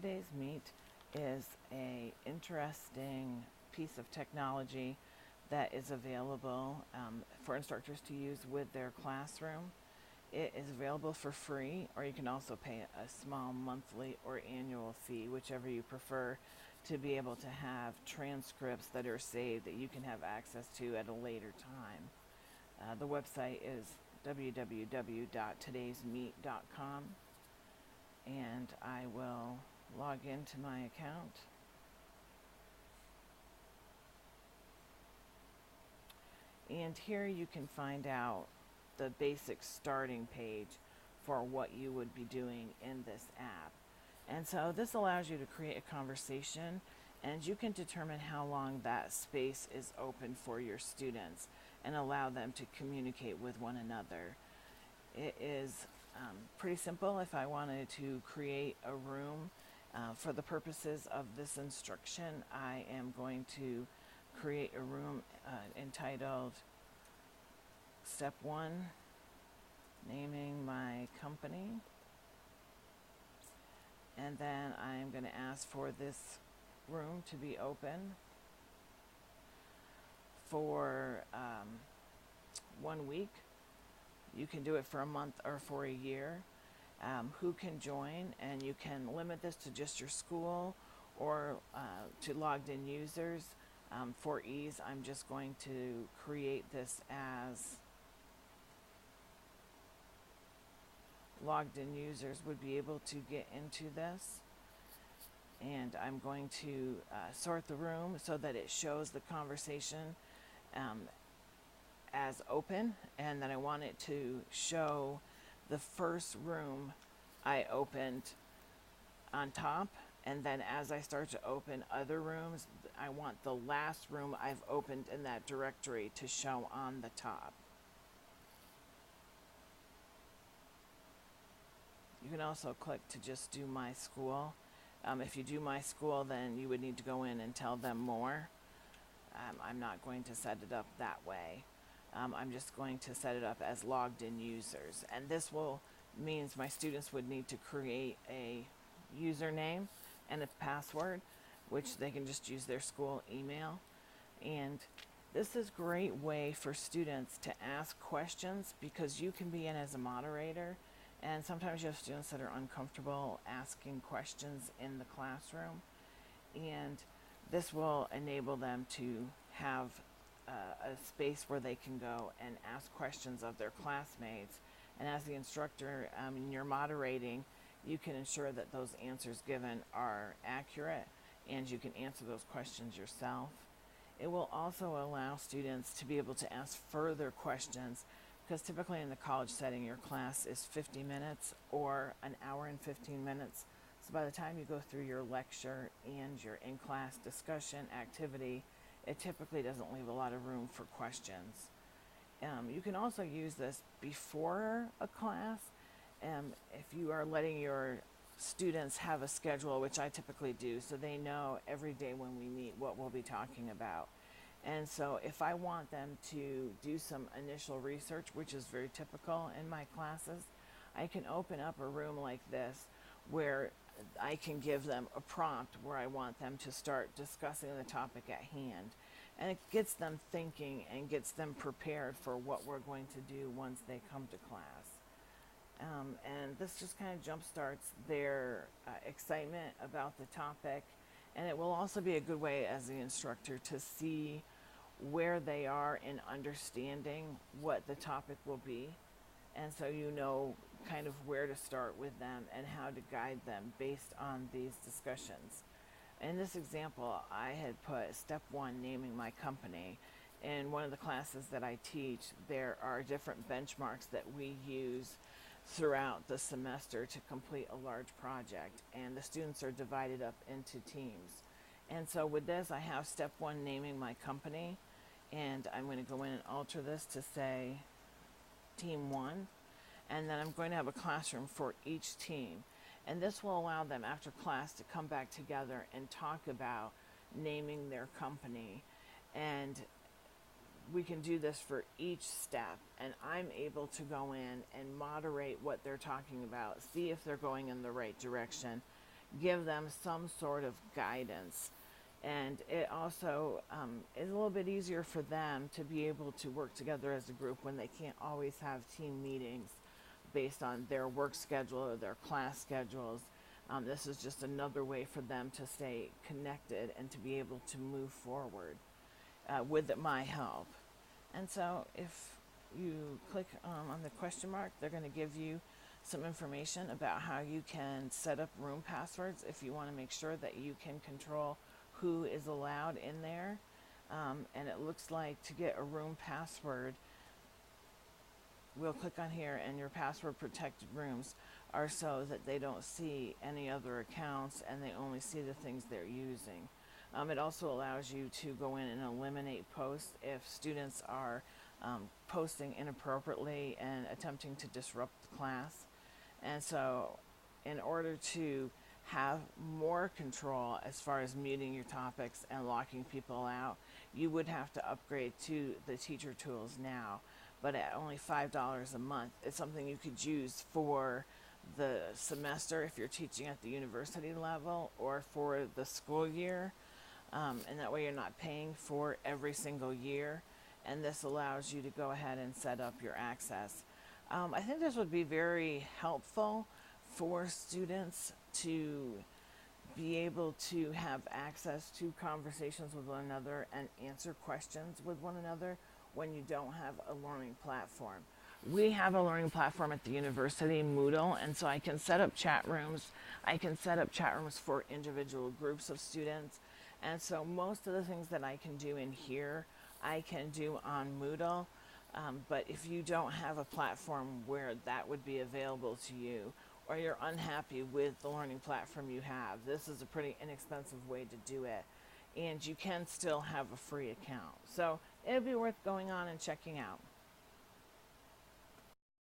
Today's Meet is a interesting piece of technology that is available for instructors to use with their classroom. It is available for free, or you can also pay a small monthly or annual fee, whichever you prefer, to be able to have transcripts that are saved that you can have access to at a later time. The website is www.todaysmeet.com, and I will log into my account. And here you can find out the basic starting page for what you would be doing in this app. And so this allows you to create a conversation, and you can determine how long that space is open for your students and allow them to communicate with one another. It is pretty simple. If I wanted to create a room for the purposes of this instruction, I am going to create a room entitled Step 1, naming my company. And then I'm going to ask for this room to be open for 1 week. You can do it for a month or for a year. Who can join, and you can limit this to just your school or to logged in users. For ease, I'm just going to create this as logged in users would be able to get into this. And I'm going to sort the room so that it shows the conversation as open, and then I want it to show the first room I opened on top, and then as I start to open other rooms, I want the last room I've opened in that directory to show on the top. You can also click to just do my school. If you do my school, then you would need to go in and tell them more. I'm not going to set it up that way. I'm just going to set it up as logged in users. And this means my students would need to create a username and a password, which they can just use their school email. And this is a great way for students to ask questions, because you can be in as a moderator, and sometimes you have students that are uncomfortable asking questions in the classroom. And this will enable them to have a space where they can go and ask questions of their classmates. And as the instructor, and you're moderating, you can ensure that those answers given are accurate, and you can answer those questions yourself. It will also allow students to be able to ask further questions, because typically in the college setting, your class is 50 minutes or an hour and 15 minutes. So by the time you go through your lecture and your in-class discussion activity, it typically doesn't leave a lot of room for questions. You can also use this before a class. If you are letting your students have a schedule, which I typically do, so they know every day when we meet what we'll be talking about. And so if I want them to do some initial research, which is very typical in my classes, I can open up a room like this where I can give them a prompt where I want them to start discussing the topic at hand. And it gets them thinking and gets them prepared for what we're going to do once they come to class. And this just kind of jumpstarts their excitement about the topic. And it will also be a good way as the instructor to see where they are in understanding what the topic will be. And so you know kind of where to start with them and how to guide them based on these discussions. In this example, I had put step 1, naming my company. In one of the classes that I teach, there are different benchmarks that we use throughout the semester to complete a large project, and the students are divided up into teams. And so with this, I have step 1, naming my company, and I'm going to go in and alter this to say team 1, and then I'm going to have a classroom for each team. And this will allow them after class to come back together and talk about naming their company. And we can do this for each step, and I'm able to go in and moderate what they're talking about, see if they're going in the right direction, give them some sort of guidance. And it also is a little bit easier for them to be able to work together as a group when they can't always have team meetings based on their work schedule or their class schedules. This is just another way for them to stay connected and to be able to move forward with my help. And so if you click on the question mark, they're going to give you some information about how you can set up room passwords if you want to make sure that you can control who is allowed in there. And it looks like to get a room password, we'll click on here, and your password protected rooms are so that they don't see any other accounts and they only see the things they're using. It also allows you to go in and eliminate posts if students are posting inappropriately and attempting to disrupt the class. And so in order to have more control as far as muting your topics and locking people out, you would have to upgrade to the teacher tools now. But at only $5 a month, it's something you could use for the semester if you're teaching at the university level, or for the school year. And that way you're not paying for every single year. And this allows you to go ahead and set up your access. I think this would be very helpful for students to be able to have access to conversations with one another and answer questions with one another when you don't have a learning platform. We have a learning platform at the university, Moodle, and so I can set up chat rooms. I can set up chat rooms for individual groups of students. And so most of the things that I can do in here, I can do on Moodle. But if you don't have a platform where that would be available to you, or you're unhappy with the learning platform you have, this is a pretty inexpensive way to do it. And you can still have a free account. So it'd be worth going on and checking out.